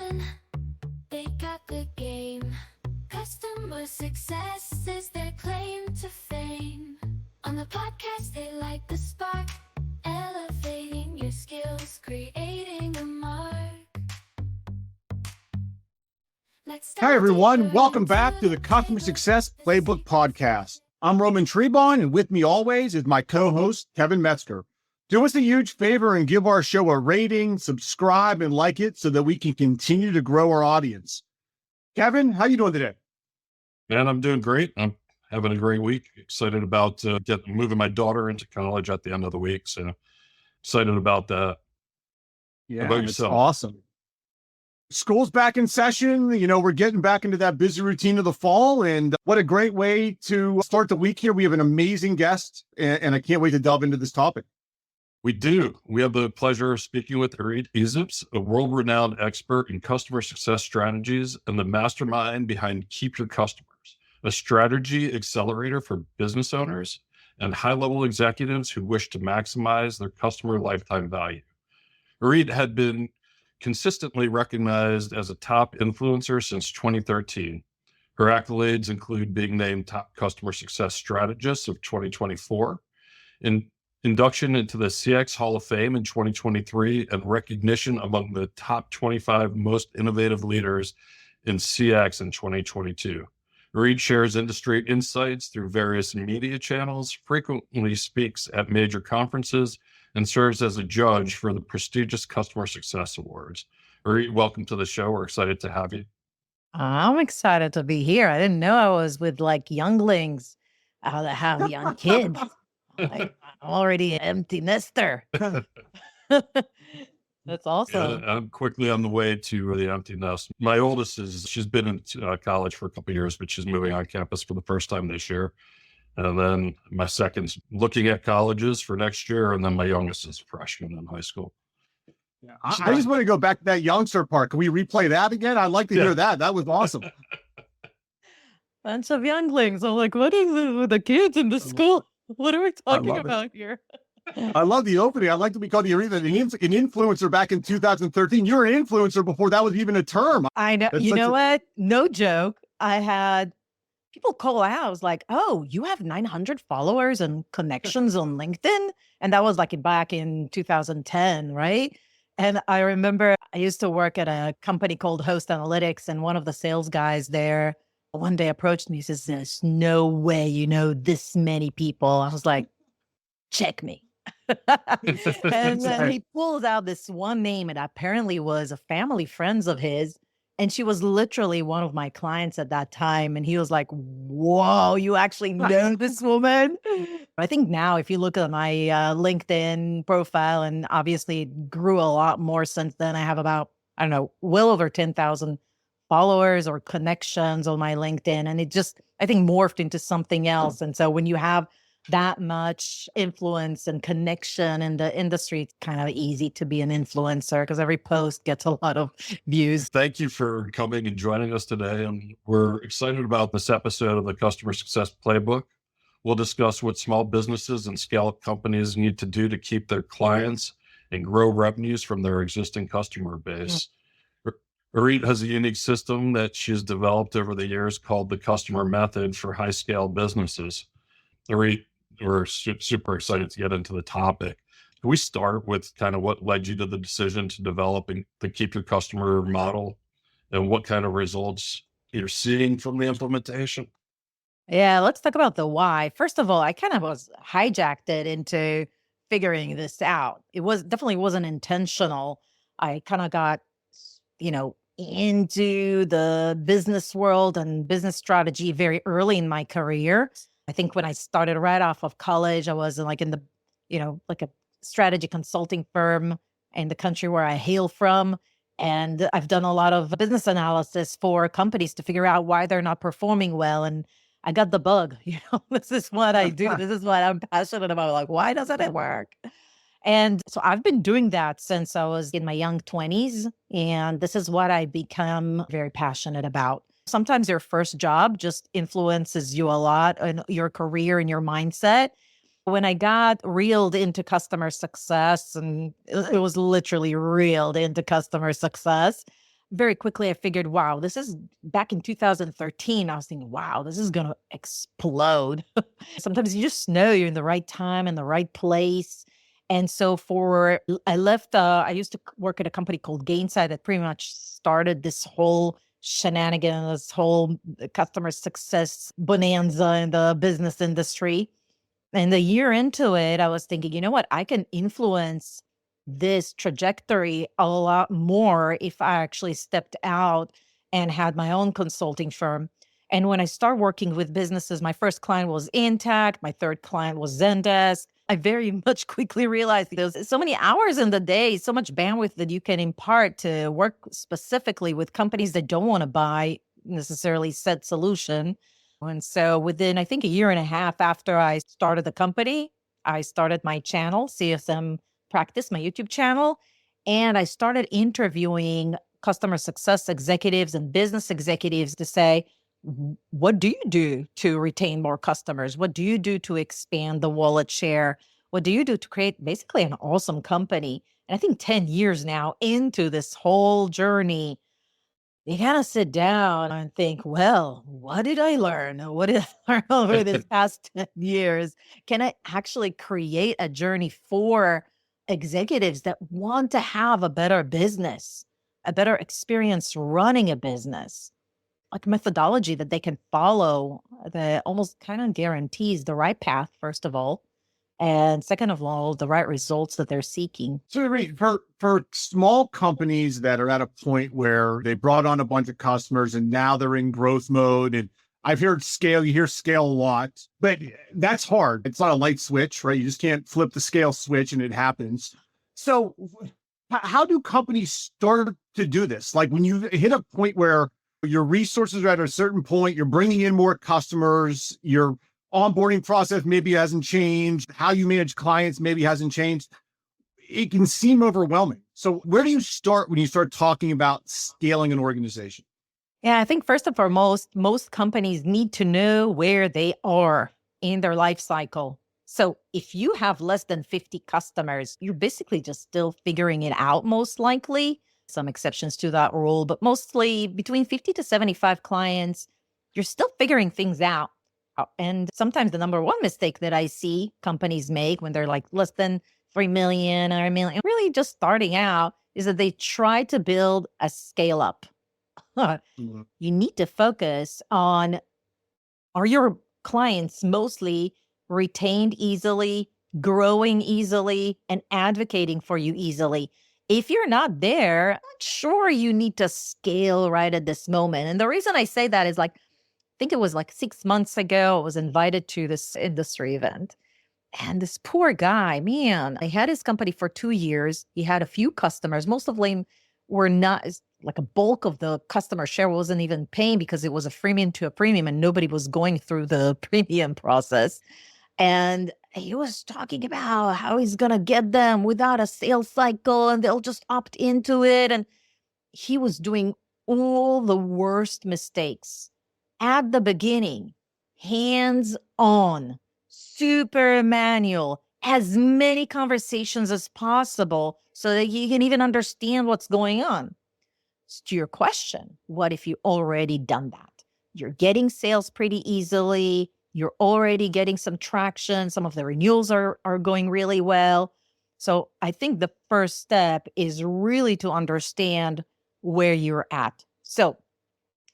one. They got the game. Customer success is their claim to fame. On the podcast, they light the spark, elevating your skills, creating a mark. Hi, everyone. Welcome back to the Customer Success Playbook Podcast. I'm Roman Trebon, and with me always is my co-host, Kevin Metzger. Do us a huge favor and give our show a rating, subscribe, and like it so that we can continue to grow our audience. Kevin, how you doing today? Man, I'm doing great. I'm having a great week. Excited about moving my daughter into college at the end of the week. So excited about that. Yeah, how about it's yourself? awesome. School's back in session. You know, we're getting back into that busy routine of the fall. And what a great way to start the week here. We have an amazing guest, and I can't wait to delve into this topic. We do. We have the pleasure of speaking with Irit Eizips, a world-renowned expert in customer success strategies and the mastermind behind Keep Your Customers, a strategy accelerator for business owners and high-level executives who wish to maximize their customer lifetime value. Irit had been consistently recognized as a top influencer since 2013. Her accolades include being named Top Customer Success Strategist of 2024, induction into the CX Hall of Fame in 2023, and recognition among the top 25 most innovative leaders in CX in 2022. Irit shares industry insights through various media channels, frequently speaks at major conferences, and serves as a judge for the prestigious Customer Success Awards. Irit, welcome to the show. We're excited to have you. I'm excited to be here. I didn't know I was with like younglings that have young kids. I'm already an empty nester. That's awesome. Yeah, I'm quickly on the way to the empty nest. My oldest she's been in college for a couple of years, but she's moving on campus for the first time this year. And then my second's looking at colleges for next year. And then my youngest is a freshman in high school. Yeah, I just want to go back to that youngster part. Can we replay that again? I'd like to hear that. That was awesome. Bunch of younglings. I'm like, what is it with the kids in the school? What are we talking about here? I love the opening. I like to be called an influencer back in 2013. You were an influencer before that was even a term. I know. You know what? No joke. I had people call out. I was like, oh, you have 900 followers and connections on LinkedIn? And that was like back in 2010, right? And I remember I used to work at a company called Host Analytics, and one of the sales guys there one day approached me. He says, there's no way you know this many people. I was like, check me. And then he pulls out this one name, and apparently was a family friends of his. And she was literally one of my clients at that time. And he was like, whoa, you actually know this woman? I think now if you look at my LinkedIn profile, and obviously it grew a lot more since then. I have about, I don't know, well over 10,000 followers or connections on my LinkedIn. And it just, I think, morphed into something else. And so when you have that much influence and connection in the industry, it's kind of easy to be an influencer because every post gets a lot of views. Thank you for coming and joining us today. And we're excited about this episode of the Customer Success Playbook. We'll discuss what small businesses and scale-up companies need to do to keep their clients and grow revenues from their existing customer base. Irit has a unique system that she's developed over the years called the Customer Method for high-scale businesses. Irit, we're super excited to get into the topic. Can we start with kind of what led you to the decision to develop the Keep Your Customer model and what kind of results you're seeing from the implementation? Yeah, let's talk about the why. First of all, I kind of was hijacked it into figuring this out. It definitely wasn't intentional. I kind of got, into the business world and business strategy very early in my career. I think when I started right off of college, I was like in the, like a strategy consulting firm in the country where I hail from. And I've done a lot of business analysis for companies to figure out why they're not performing well. And I got the bug, this is what I do. This is what I'm passionate about. Like, why doesn't it work? And so I've been doing that since I was in my young 20s. And this is what I become very passionate about. Sometimes your first job just influences you a lot in your career and your mindset. When I got reeled into customer success, and it was literally reeled into customer success, very quickly I figured, wow, this is back in 2013. I was thinking, wow, this is going to explode. Sometimes you just know you're in the right time and the right place. And so I used to work at a company called Gainsight that pretty much started this whole shenanigan, this whole customer success bonanza in the business industry. And a year into it, I was thinking, you know what? I can influence this trajectory a lot more if I actually stepped out and had my own consulting firm. And when I started working with businesses, my first client was Intact. My third client was Zendesk. I very much quickly realized there's so many hours in the day, so much bandwidth that you can impart to work specifically with companies that don't want to buy necessarily said solution. And so within, I think, a year and a half after I started the company, I started my channel, CSM Practice, my YouTube channel, and I started interviewing customer success executives and business executives to say, what do you do to retain more customers? What do you do to expand the wallet share? What do you do to create basically an awesome company? And I think 10 years now into this whole journey, you kind of sit down and think, well, what did I learn? What did I learn over this past 10 years? Can I actually create a journey for executives that want to have a better business, a better experience running a business? Like methodology that they can follow that almost kind of guarantees the right path, first of all. And second of all, the right results that they're seeking. So for small companies that are at a point where they brought on a bunch of customers and now they're in growth mode, and I've heard scale, you hear scale a lot, but that's hard. It's not a light switch, right? You just can't flip the scale switch and it happens. So how do companies start to do this? Like when you hit a point where your resources are at a certain point, you're bringing in more customers, your onboarding process maybe hasn't changed, how you manage clients maybe hasn't changed. It can seem overwhelming. So where do you start when you start talking about scaling an organization? Yeah, I think first and foremost, most companies need to know where they are in their life cycle. So if you have less than 50 customers, you're basically just still figuring it out, most likely. Some exceptions to that rule, but mostly between 50 to 75 clients, you're still figuring things out. And sometimes the number one mistake that I see companies make when they're like less than 3 million or a million, really just starting out, is that they try to build a scale up. You need to focus on, are your clients mostly retained easily, growing easily, and advocating for you easily? If you're not there, I'm not sure you need to scale right at this moment. And the reason I say that is like, I think it was like 6 months ago, I was invited to this industry event. And this poor guy, man, I had his company for 2 years. He had a few customers. Most of them were not, like a bulk of the customer share wasn't even paying because it was a freemium to a premium and nobody was going through the premium process. And he was talking about how he's going to get them without a sales cycle and they'll just opt into it. And he was doing all the worst mistakes at the beginning, hands on, super manual, as many conversations as possible so that you can even understand what's going on. So to your question, what if you already done that? You're getting sales pretty easily. You're already getting some traction. Some of the renewals are going really well. So I think the first step is really to understand where you're at. So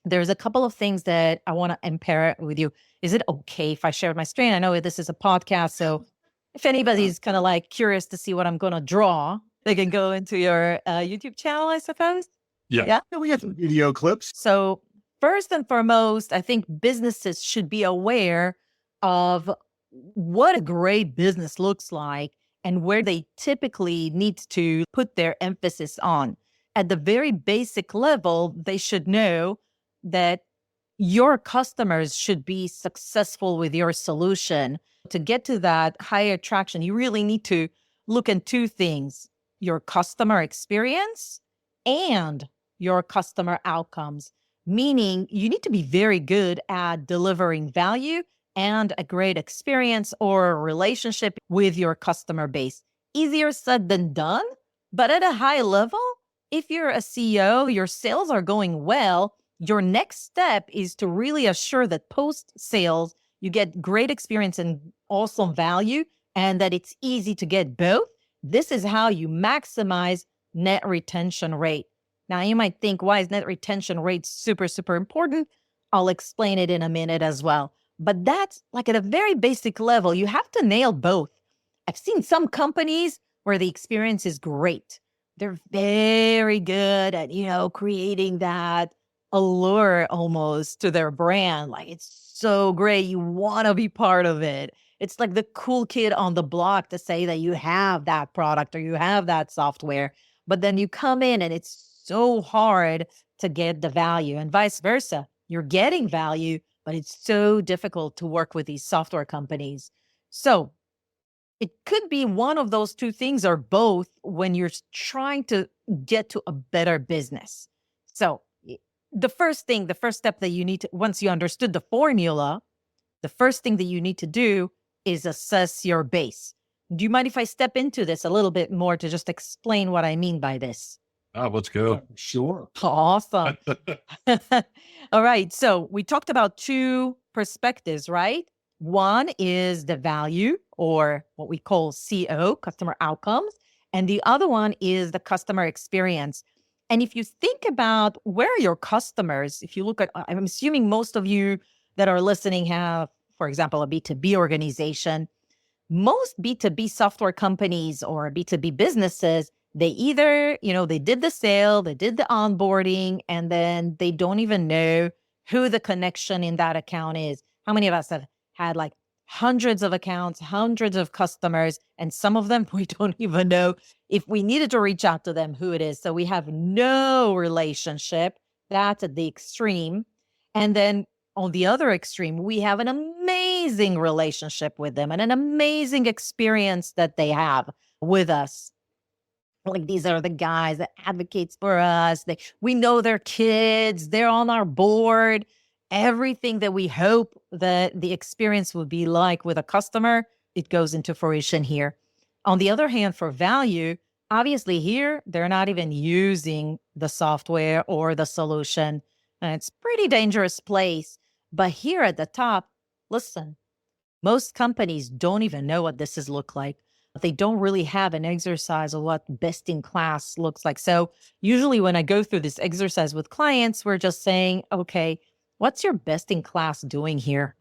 there's a couple of things that I want to impare with you. Is it okay if I share my screen? I know this is a podcast, so if anybody's kind of like curious to see what I'm going to draw, they can go into your YouTube channel, I suppose. Yeah. We got some video clips. So first and foremost, I think businesses should be aware of what a great business looks like and where they typically need to put their emphasis on. At the very basic level, they should know that your customers should be successful with your solution. To get to that higher traction, you really need to look at two things: your customer experience and your customer outcomes. Meaning you need to be very good at delivering value and a great experience or a relationship with your customer base. Easier said than done, but at a high level, if you're a CEO, your sales are going well, your next step is to really assure that post-sales, you get great experience and awesome value, and that it's easy to get both. This is how you maximize net retention rate. Now, you might think, why is net retention rate super, super important? I'll explain it in a minute as well. But that's like at a very basic level, you have to nail both. I've seen some companies where the experience is great. They're very good at, creating that allure almost to their brand. Like, it's so great. You want to be part of it. It's like the cool kid on the block to say that you have that product or you have that software. But then you come in and it's so hard to get the value, and vice versa. You're getting value, but it's so difficult to work with these software companies. So it could be one of those two things or both when you're trying to get to a better business. So the first step that you need to, once you understood the formula, the first thing that you need to do is assess your base. Do you mind if I step into this a little bit more to just explain what I mean by this? Let's go. Sure. Awesome. All right. So we talked about two perspectives, right? One is the value, or what we call CO, customer outcomes. And the other one is the customer experience. And if you think about where are your customers, if you look at, I'm assuming most of you that are listening have, for example, a B2B organization. Most B2B software companies or B2B businesses, they either, they did the sale, they did the onboarding, and then they don't even know who the connection in that account is. How many of us have had like hundreds of accounts, hundreds of customers, and some of them we don't even know if we needed to reach out to them, who it is. So we have no relationship. That's at the extreme. And then on the other extreme, we have an amazing relationship with them and an amazing experience that they have with us. Like, these are the guys that advocates for us. We know their kids. They're on our board. Everything that we hope that the experience would be like with a customer, it goes into fruition here. On the other hand, for value, obviously here, they're not even using the software or the solution. And it's a pretty dangerous place. But here at the top, listen, most companies don't even know what this is look like. They don't really have an exercise of what best in class looks like. So usually when I go through this exercise with clients, we're just saying, okay, what's your best in class doing here?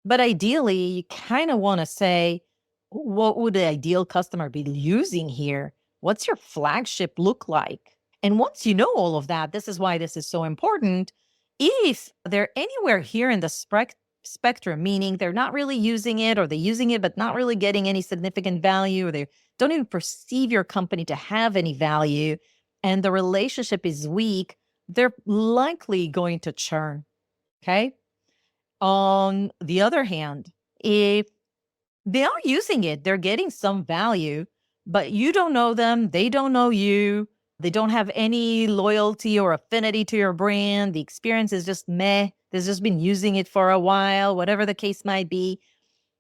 But ideally, you kind of want to say, what would the ideal customer be using here? What's your flagship look like? And once you know all of that, this is why this is so important. If they're anywhere here in the spectrum, meaning they're not really using it, or they're using it but not really getting any significant value, or they don't even perceive your company to have any value, and the relationship is weak, they're likely going to churn, okay? On the other hand, if they are using it, they're getting some value, but you don't know them, they don't know you, they don't have any loyalty or affinity to your brand, the experience is just meh, they've just been using it for a while, whatever the case might be,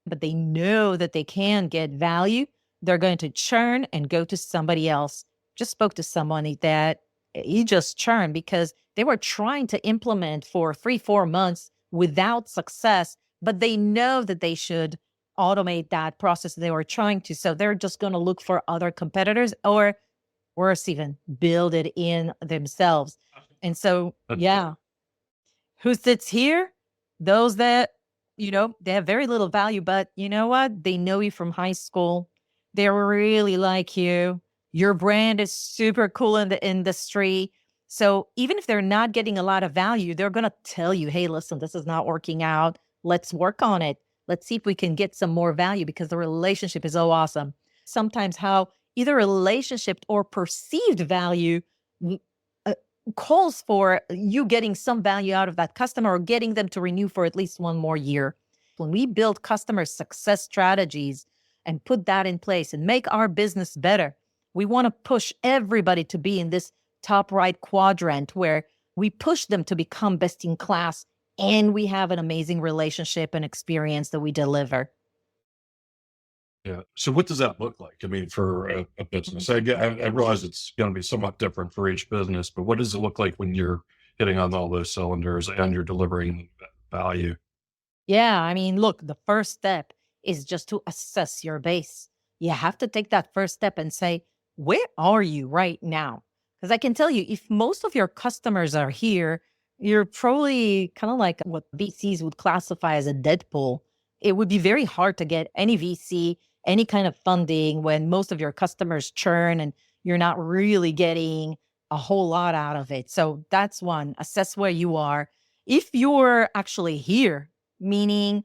but they know that they can get value, they're going to churn and go to somebody else. Just spoke to someone that he just churned because they were trying to implement for 3-4 months without success, but they know that they should automate that process they were trying to. So they're just going to look for other competitors, or worse even, build it in themselves. And so, yeah, who sits here? Those that, they have very little value, but you know what? They know you from high school. They really like you. Your brand is super cool in the industry. So even if they're not getting a lot of value, they're going to tell you, hey, listen, this is not working out. Let's work on it. Let's see if we can get some more value because the relationship is so awesome. Sometimes how either relationship or perceived value calls for you getting some value out of that customer or getting them to renew for at least one more year. When we build customer success strategies and put that in place and make our business better, we want to push everybody to be in this top right quadrant where we push them to become best in class and we have an amazing relationship and experience that we deliver. Yeah. So what does that look like? I mean, for a business, I realize it's going to be somewhat different for each business, but what does it look like when you're hitting on all those cylinders and you're delivering value? Yeah, I mean, look, the first step is just to assess your base. You have to take that first step and say, where are you right now? Because I can tell you, if most of your customers are here, you're probably kind of like what VCs would classify as a dead pool. It would be very hard to get any VC, any kind of funding when most of your customers churn and you're not really getting a whole lot out of it. So that's one, assess where you are. If you're actually here, meaning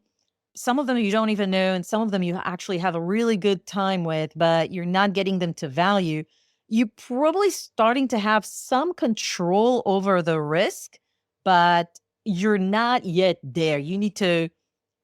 some of them you don't even know, and some of them you actually have a really good time with, but you're not getting them to value, you're probably starting to have some control over the risk, but you're not yet there. You need to,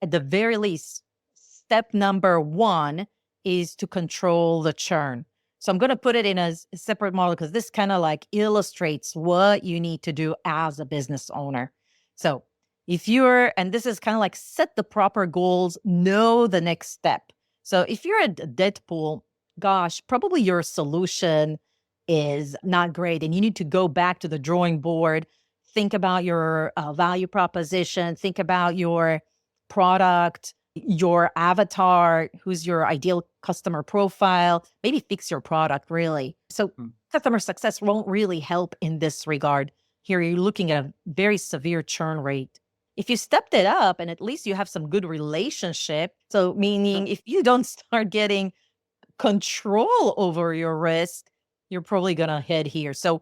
at the very least, step number one is to control the churn. So I'm going to put it in a separate model because this kind of like illustrates what you need to do as a business owner. So if you're, and this is kind of like set the proper goals, know the next step. So if you're at a dead pool, gosh, probably your solution is not great. And you need to go back to the drawing board, think about your value proposition, think about your product, your avatar, who's your ideal customer profile, maybe fix your product really. So customer success won't really help in this regard. Here you're looking at a very severe churn rate. If you stepped it up and at least you have some good relationship, so meaning if you don't start getting control over your risk, you're probably going to head here. So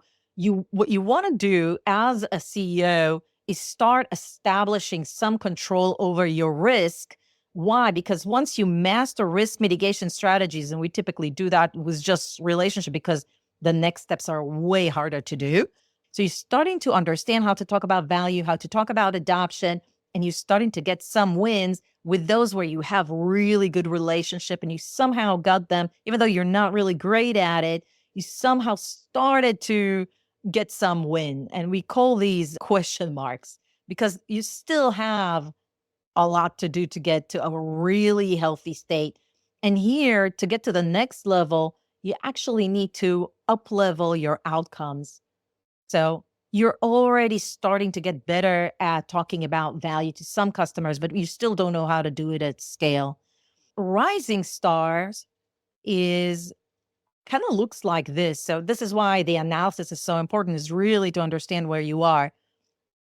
what you want to do as a CEO is start establishing some control over your risk. Why? Because once you master risk mitigation strategies, and we typically do that with just relationship because the next steps are way harder to do. So you're starting to understand how to talk about value, how to talk about adoption, and you're starting to get some wins with those where you have really good relationship and you somehow got them, even though you're not really great at it, you somehow started to get some win. And we call these question marks because you still have a lot to do to get to a really healthy state. And here, to get to the next level, you actually need to up-level your outcomes. So you're already starting to get better at talking about value to some customers, but you still don't know how to do it at scale. Rising stars is kind of looks like this. So this is why the analysis is so important, is really to understand where you are.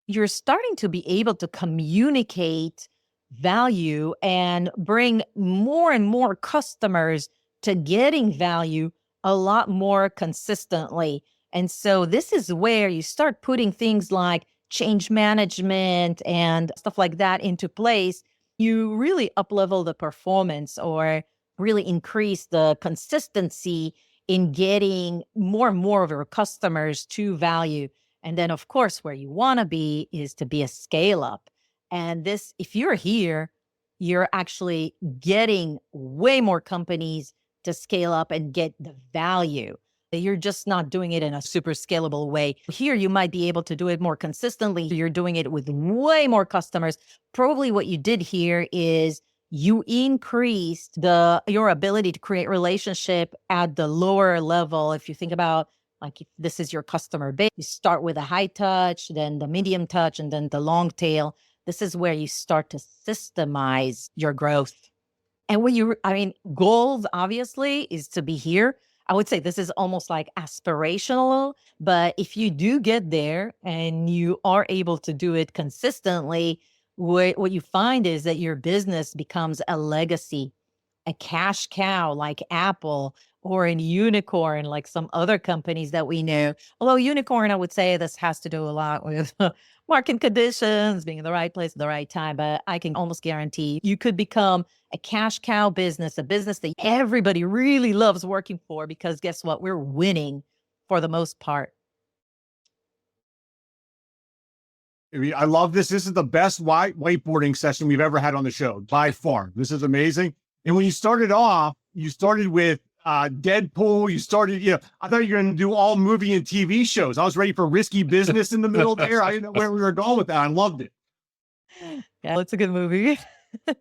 You're starting to be able to communicate value and bring more and more customers to getting value a lot more consistently. And so this is where you start putting things like change management and stuff like that into place. You really up-level the performance or really increase the consistency in getting more and more of your customers to value. And then, of course, where you want to be is to be a scale-up. And this, if you're here, you're actually getting way more companies to scale up and get the value. You're just not doing it in a super scalable way. Here, you might be able to do it more consistently. You're doing it with way more customers. Probably what you did here is you increased your ability to create relationship at the lower level. If you think about, like, if this is your customer base, you start with a high touch, then the medium touch, and then the long tail. This is where you start to systemize your growth. And goals obviously is to be here. I would say this is almost like aspirational, but if you do get there and you are able to do it consistently, what you find is that your business becomes a legacy, a cash cow like Apple, or a unicorn like some other companies that we know. Although unicorn, I would say this has to do a lot with market conditions, being in the right place at the right time. But I can almost guarantee you could become a cash cow business, a business that everybody really loves working for, because guess what? We're winning for the most part. I love this. This is the best whiteboarding session we've ever had on the show by far. This is amazing. And when you started off, you started with Deadpool. You started, I thought you were going to do all movie and TV shows. I was ready for Risky Business in the middle there. I didn't know where we were going with that. I loved it. Yeah, it's a good movie.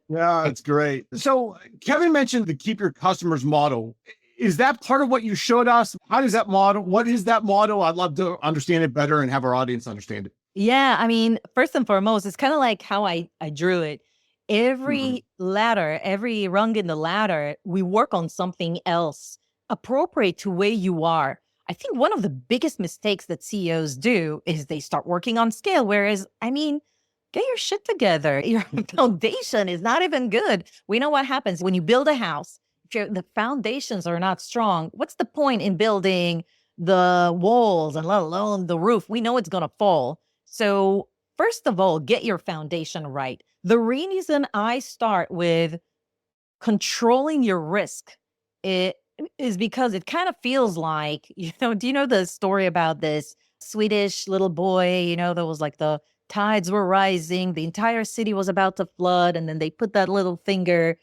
Yeah, that's great. So Kevin mentioned the keep your customers model. Is that part of what you showed us? How does that model? What is that model? I'd love to understand it better and have our audience understand it. Yeah, I mean, first and foremost, it's kind of like how I drew it. Mhm. Every ladder, every rung in the ladder, we work on something else appropriate to where you are. I think one of the biggest mistakes that CEOs do is they start working on scale, whereas, I mean, get your shit together. Your foundation is not even good. We know what happens when you build a house. If the foundations are not strong, what's the point in building the walls and let alone the roof? We know it's going to fall. So, first of all, get your foundation right. The reason I start with controlling your risk it is because it kind of feels like, do you know the story about this Swedish little boy, that was like the tides were rising, the entire city was about to flood, and then they put that little finger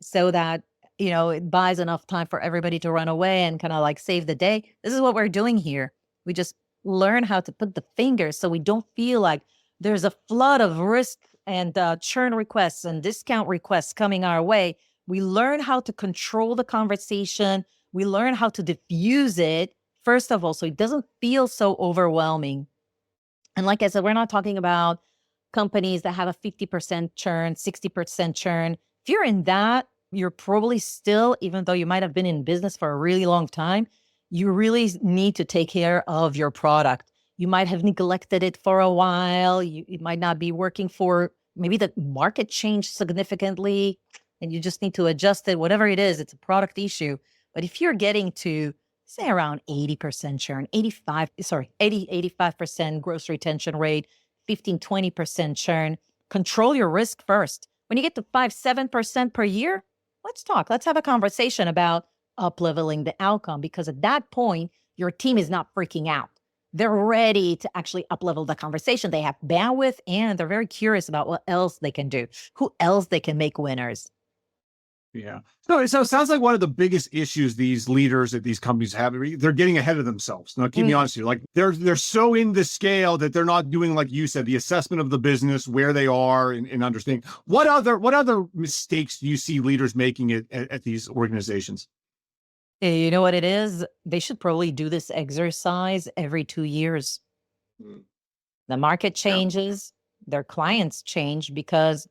so that, it buys enough time for everybody to run away and kind of like save the day. This is what we're doing here. We just learn how to put the finger so we don't feel like there's a flood of risk and churn requests and discount requests coming our way. We learn how to control the conversation. We learn how to diffuse it, first of all, so it doesn't feel so overwhelming. And like I said, we're not talking about companies that have a 50% churn, 60% churn. If you're in that, you're probably still, even though you might have been in business for a really long time, you really need to take care of your product. You might have neglected it for a while. It might not be working for, maybe the market changed significantly and you just need to adjust it. Whatever it is, it's a product issue. But if you're getting to, say, around 80% churn, 85% gross retention rate, 15, 20% churn, control your risk first. When you get to 5, 7% per year, let's talk. Let's have a conversation about up-leveling the outcome, because at that point, your team is not freaking out. They're ready to actually up-level the conversation. They have bandwidth and they're very curious about what else they can do, who else they can make winners. Yeah. So it sounds like one of the biggest issues these leaders at these companies have, they're getting ahead of themselves. Now, keep me honest here. Like they're so in the scale that they're not doing, like you said, the assessment of the business, where they are and understanding. What other mistakes do you see leaders making at these organizations? You know what it is? They should probably do this exercise every 2 years. Mm. The market changes, their clients change, because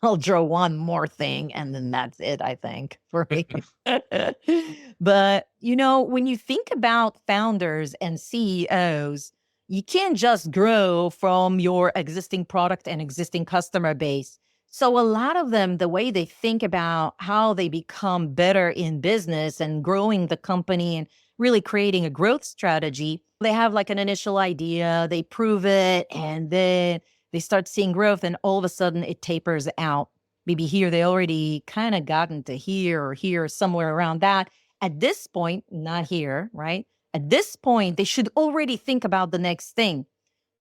I'll draw one more thing and then that's it, I think, for me. But, when you think about founders and CEOs, you can't just grow from your existing product and existing customer base. So a lot of them, the way they think about how they become better in business and growing the company and really creating a growth strategy, they have like an initial idea, they prove it, and then they start seeing growth, and all of a sudden it tapers out. Maybe here they already kind of gotten to here or here, somewhere around that. At this point, not here, right? At this point, they should already think about the next thing.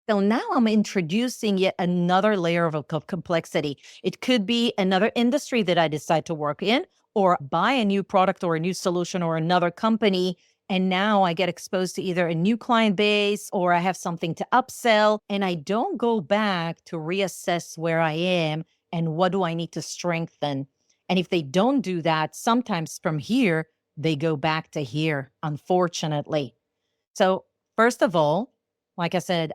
So now I'm introducing yet another layer of complexity. It could be another industry that I decide to work in, or buy a new product or a new solution or another company. And now I get exposed to either a new client base or I have something to upsell, and I don't go back to reassess where I am and what do I need to strengthen. And if they don't do that, sometimes from here, they go back to here, unfortunately. So first of all, like I said,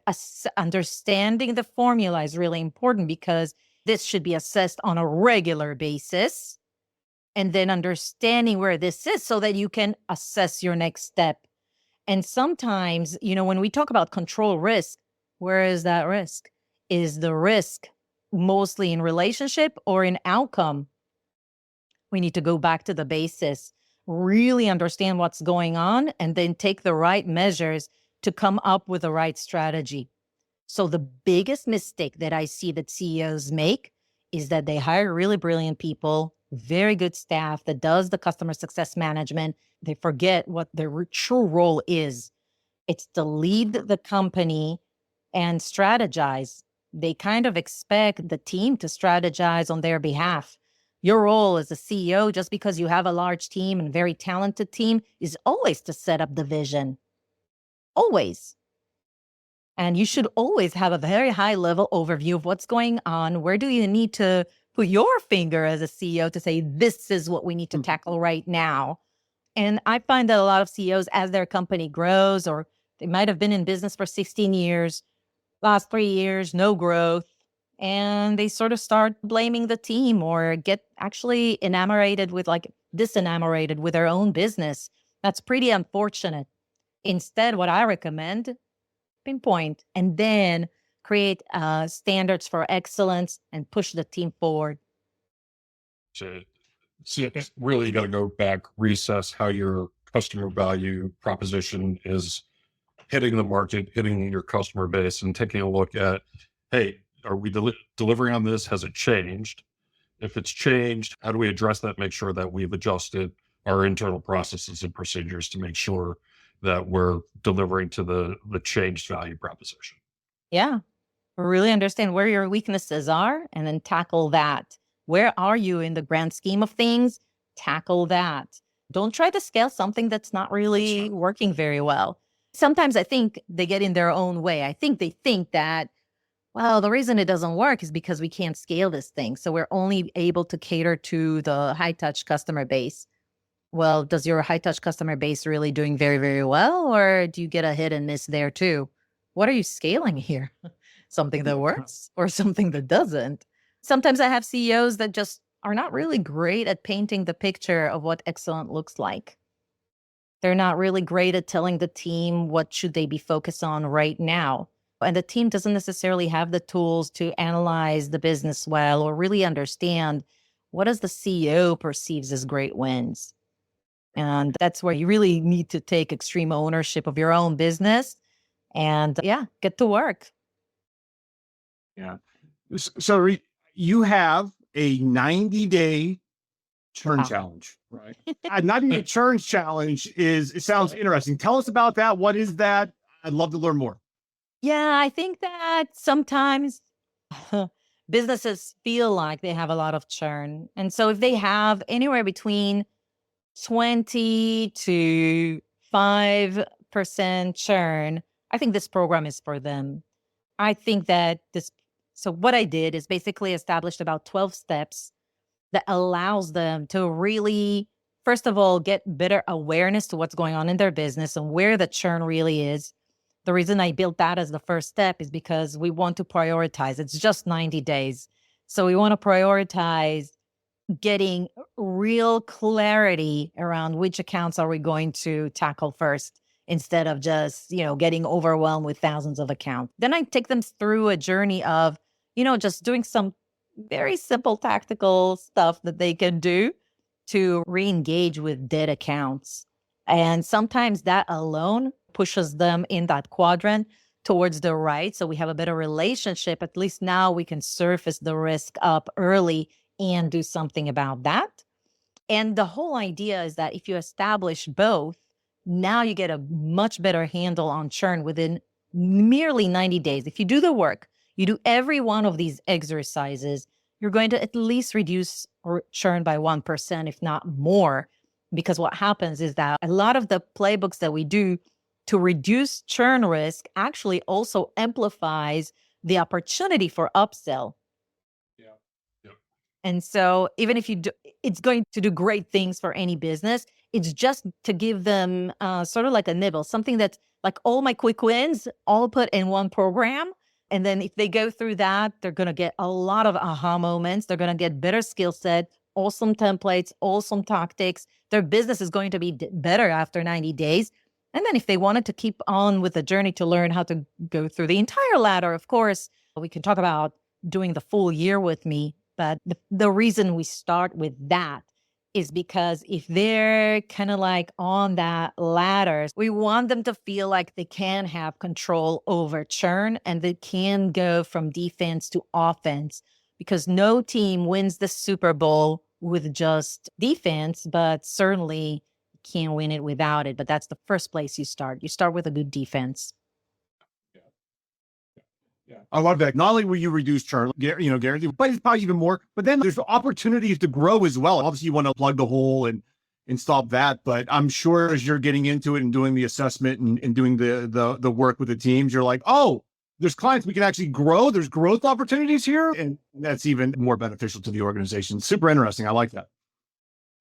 understanding the formula is really important, because this should be assessed on a regular basis. And then understanding where this is so that you can assess your next step. And sometimes, when we talk about control risk, where is that risk? Is the risk mostly in relationship or in outcome? We need to go back to the basis, really understand what's going on, and then take the right measures to come up with the right strategy. So the biggest mistake that I see that CEOs make is that they hire really brilliant people, very good staff that does the customer success management. They forget what their true role is. It's to lead the company and strategize. They kind of expect the team to strategize on their behalf. Your role as a CEO, just because you have a large team and very talented team, is always to set up the vision. Always. And you should always have a very high level overview of what's going on. Where do you need to put your finger as a CEO to say, this is what we need to tackle right now. And I find that a lot of CEOs, as their company grows, or they might have been in business for 16 years, last 3 years, no growth, and they sort of start blaming the team or get actually disenamorated with their own business. That's pretty unfortunate. Instead, what I recommend, pinpoint and then create standards for excellence and push the team forward. So it's really got to go back, reassess how your customer value proposition is hitting the market, hitting your customer base, and taking a look at, hey, are we delivering on this? Has it changed? If it's changed, how do we address that? Make sure that we've adjusted our internal processes and procedures to make sure that we're delivering to the changed value proposition. Yeah. Really understand where your weaknesses are and then tackle that. Where are you in the grand scheme of things? Tackle that. Don't try to scale something that's not really working very well. Sometimes I think they get in their own way. I think they think that, well, the reason it doesn't work is because we can't scale this thing. So we're only able to cater to the high-touch customer base. Well, does your high-touch customer base really doing very, very well? Or do you get a hit and miss there too? What are you scaling here? Something that works or something that doesn't? Sometimes I have CEOs that just are not really great at painting the picture of what excellent looks like. They're not really great at telling the team what should they be focused on right now. And the team doesn't necessarily have the tools to analyze the business well or really understand what does the CEO perceives as great wins. And that's where you really need to take extreme ownership of your own business and get to work. Yeah. So you have a 90-day churn challenge, right? A 90-day churn challenge it sounds interesting. Tell us about that. What is that? I'd love to learn more. Yeah, I think that sometimes businesses feel like they have a lot of churn. And so if they have anywhere between 20 to 5% churn, I think this program is for them. I think that so what I did is basically established about 12 steps that allows them to really, first of all, get better awareness to what's going on in their business and where the churn really is. The reason I built that as the first step is because we want to prioritize. It's just 90 days. So we want to prioritize getting real clarity around which accounts are we going to tackle first instead of just, getting overwhelmed with thousands of accounts. Then I take them through a journey of, just doing some very simple tactical stuff that they can do to re-engage with dead accounts. And sometimes that alone pushes them in that quadrant towards the right. So we have a better relationship. At least now we can surface the risk up early and do something about that. And the whole idea is that if you establish both, now you get a much better handle on churn within merely 90 days. If you do the work, you do every one of these exercises, you're going to at least reduce churn by 1%, if not more. Because what happens is that a lot of the playbooks that we do to reduce churn risk actually also amplifies the opportunity for upsell. And so even if it's going to do great things for any business, it's just to give them sort of like a nibble, something that's like all my quick wins, all put in one program. And then if they go through that, they're going to get a lot of aha moments. They're going to get better skill set, awesome templates, awesome tactics. Their business is going to be better after 90 days. And then if they wanted to keep on with the journey to learn how to go through the entire ladder, of course, we can talk about doing the full year with me. But the reason we start with that is because if they're kind of like on that ladder, we want them to feel like they can have control over churn and they can go from defense to offense, because no team wins the Super Bowl with just defense, but certainly can't win it without it. But that's the first place you start. You start with a good defense. Yeah, I love that. Not only will you reduce churn, guarantee, but it's probably even more. But then there's opportunities to grow as well. Obviously, you want to plug the hole and stop that. But I'm sure as you're getting into it and doing the assessment and doing the work with the teams, you're like, oh, there's clients we can actually grow. There's growth opportunities here. And that's even more beneficial to the organization. Super interesting. I like that.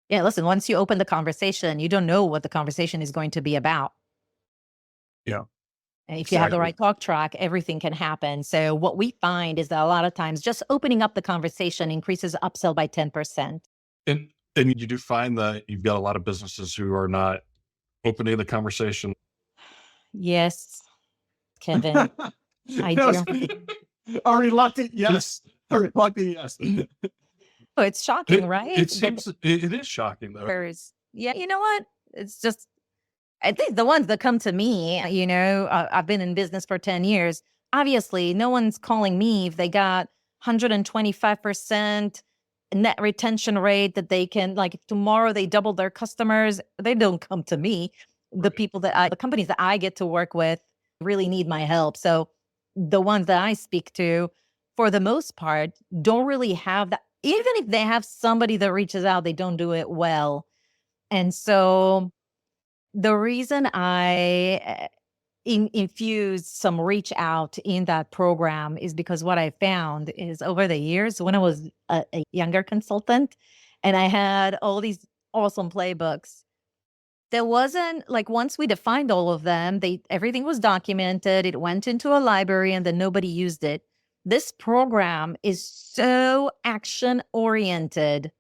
Yeah, listen, once you open the conversation, you don't know what the conversation is going to be about. Yeah. And if you have the right talk track, everything can happen. So what we find is that a lot of times just opening up the conversation increases upsell by 10%. And you do find that you've got a lot of businesses who are not opening the conversation. Yes, Kevin, I do. A reluctant yes. A reluctant yes. Oh, it's shocking, right? It seems it is shocking though. Yeah, you know what? It's just, I think the ones that come to me, I've been in business for 10 years. Obviously, no one's calling me if they got 125% net retention rate that they can, like, if tomorrow they double their customers, they don't come to me. The people the companies that I get to work with really need my help. So the ones that I speak to, for the most part, don't really have that. Even if they have somebody that reaches out, they don't do it well. And so the reason I infused some reach out in that program is because what I found is over the years, when I was a younger consultant and I had all these awesome playbooks, there wasn't, like, once we defined all of them, everything was documented. It went into a library and then nobody used it. This program is so action oriented,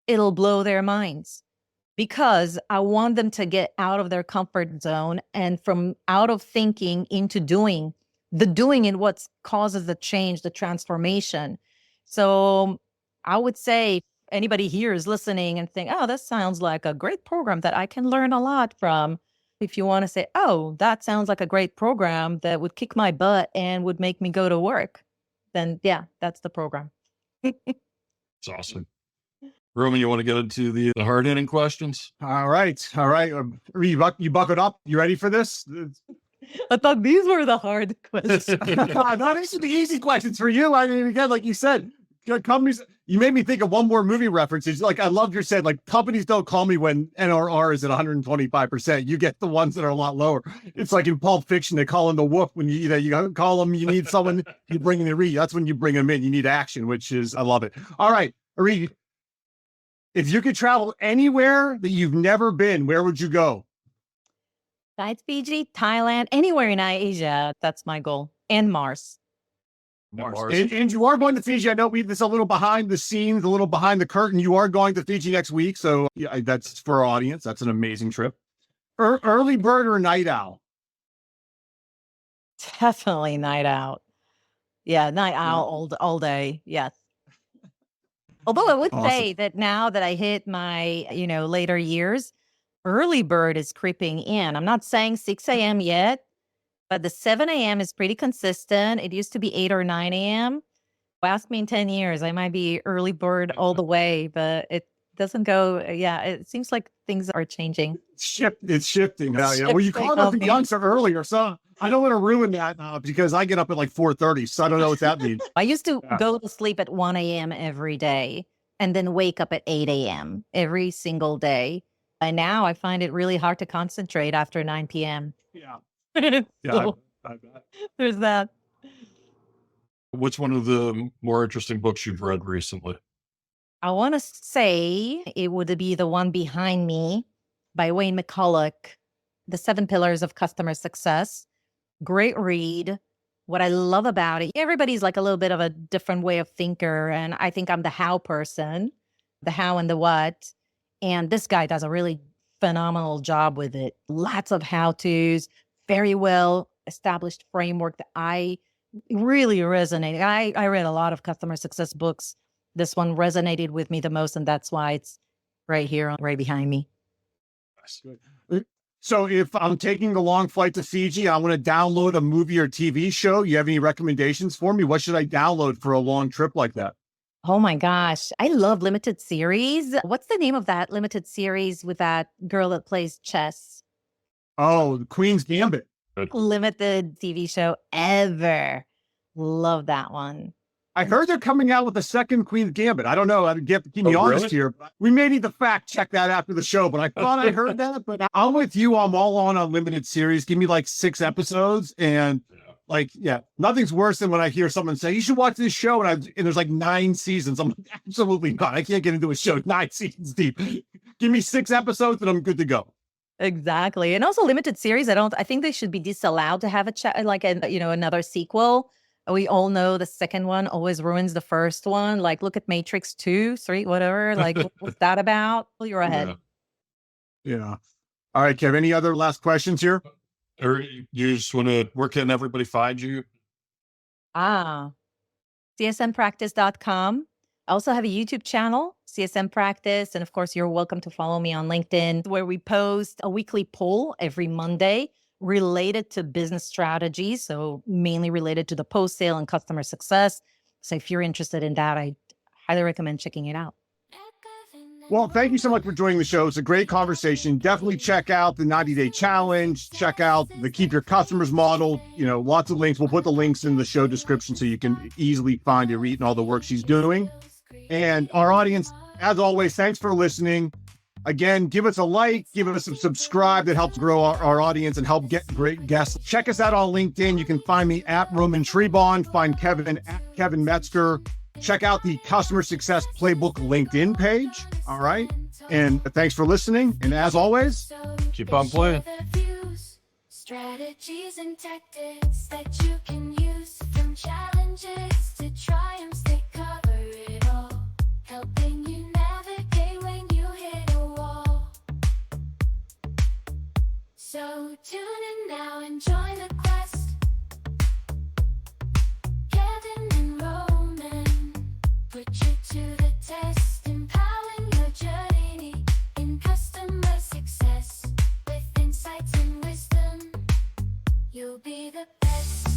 it'll blow their minds, because I want them to get out of their comfort zone and from out of thinking into doing. The doing in what causes the change, the transformation. So I would say anybody here is listening and think, oh, that sounds like a great program that I can learn a lot from. If you want to say, oh, that sounds like a great program that would kick my butt and would make me go to work, then yeah, that's the program. It's awesome. Roman, you want to get into the hard-hitting questions? All right. You buckled up? You ready for this? I thought these were the hard questions. No, these are the easy questions for you. I mean, again, like you said, companies, you made me think of one more movie reference. It's like, I loved your said, like, companies don't call me when NRR is at 125%. You get the ones that are a lot lower. It's like in Pulp Fiction, they call him the wolf. When you call them, you need someone, you bring in the read. That's when you bring them in. You need action, which is, I love it. All right, Irit, if you could travel anywhere that you've never been, where would you go? Besides Fiji, Thailand, anywhere in Asia, that's my goal. And Mars. And you are going to Fiji. I know this is a little behind the scenes, a little behind the curtain. You are going to Fiji next week. So yeah, that's for our audience. That's an amazing trip. Early bird or night owl? Definitely night out. Yeah, night owl all day. Yes. Although I would say that now that I hit my, later years, early bird is creeping in. I'm not saying 6 a.m. yet, but the 7 a.m. is pretty consistent. It used to be 8 or 9 a.m. Ask me in 10 years, I might be early bird all the way, but it doesn't go. Yeah, it seems like things are changing. It's shifting now. Yeah. Well, you called up the youngster earlier, so I don't want to ruin that because I get up at like 4:30, so I don't know what that means. I used to go to sleep at 1 a.m. every day and then wake up at 8 a.m. every single day. And now I find it really hard to concentrate after 9 p.m. Yeah. So, I bet. there's that. What's one of the more interesting books you've read recently? I want to say it would be the one behind me by Wayne McCulloch, The 7 Pillars of Customer Success. Great read. What I love about it, everybody's like a little bit of a different way of thinker. And I think I'm the how person, the how and the what. And this guy does a really phenomenal job with it. Lots of how-tos, very well established framework that I really resonated. I read a lot of customer success books. This one resonated with me the most, and that's why it's right here, right behind me. So if I'm taking a long flight to Fiji, I want to download a movie or TV show. You have any recommendations for me? What should I download for a long trip like that? Oh my gosh. I love limited series. What's the name of that limited series with that girl that plays chess? Oh, the Queen's Gambit. Limited TV show ever. Love that one. I heard they're coming out with a second Queen's Gambit. I don't know. I'd keep me honest here. We may need to fact check that after the show, but I thought I heard that. But I'm with you. I'm all on a limited series. Give me like 6 episodes and Like, yeah, nothing's worse than when I hear someone say, you should watch this show. And there's like 9 seasons. I'm like, absolutely not. I can't get into a show 9 seasons deep. Give me 6 episodes and I'm good to go. Exactly. And also limited series. I think they should be disallowed to have another sequel. We all know the second one always ruins the first one. Like, look at Matrix 2, 3, whatever. Like, what's that about? You're ahead. Yeah. All right, Kev, any other last questions here? Or you just want to, where can everybody find you? csmpractice.com. I also have a YouTube channel, CSM Practice. And of course, you're welcome to follow me on LinkedIn, where we post a weekly poll every Monday related to business strategies. So mainly related to the post-sale and customer success. So if you're interested in that, I highly recommend checking it out. Well, thank you so much for joining the show. It's a great conversation. Definitely check out the 90-day challenge. Check out the Keep Your Customers model. Lots of links. We'll put the links in the show description so you can easily find Irit and all the work she's doing. And our audience, as always, thanks for listening. Again, give us a like, give us a subscribe. That helps grow our audience and help get great guests. Check us out on LinkedIn. You can find me at Roman Trebon, find Kevin at Kevin Metzger. Check out the Customer Success Playbook LinkedIn page. All right. And thanks for listening. And as always, keep on playing. Strategies and tactics that you can use, from challenges to triumphs, they cover it all, helping you navigate when you hit a wall. So tune in now and join the quest. Kevin and Roman put you to the test, empowering your journey in customer success. With insights and wisdom, you'll be the best.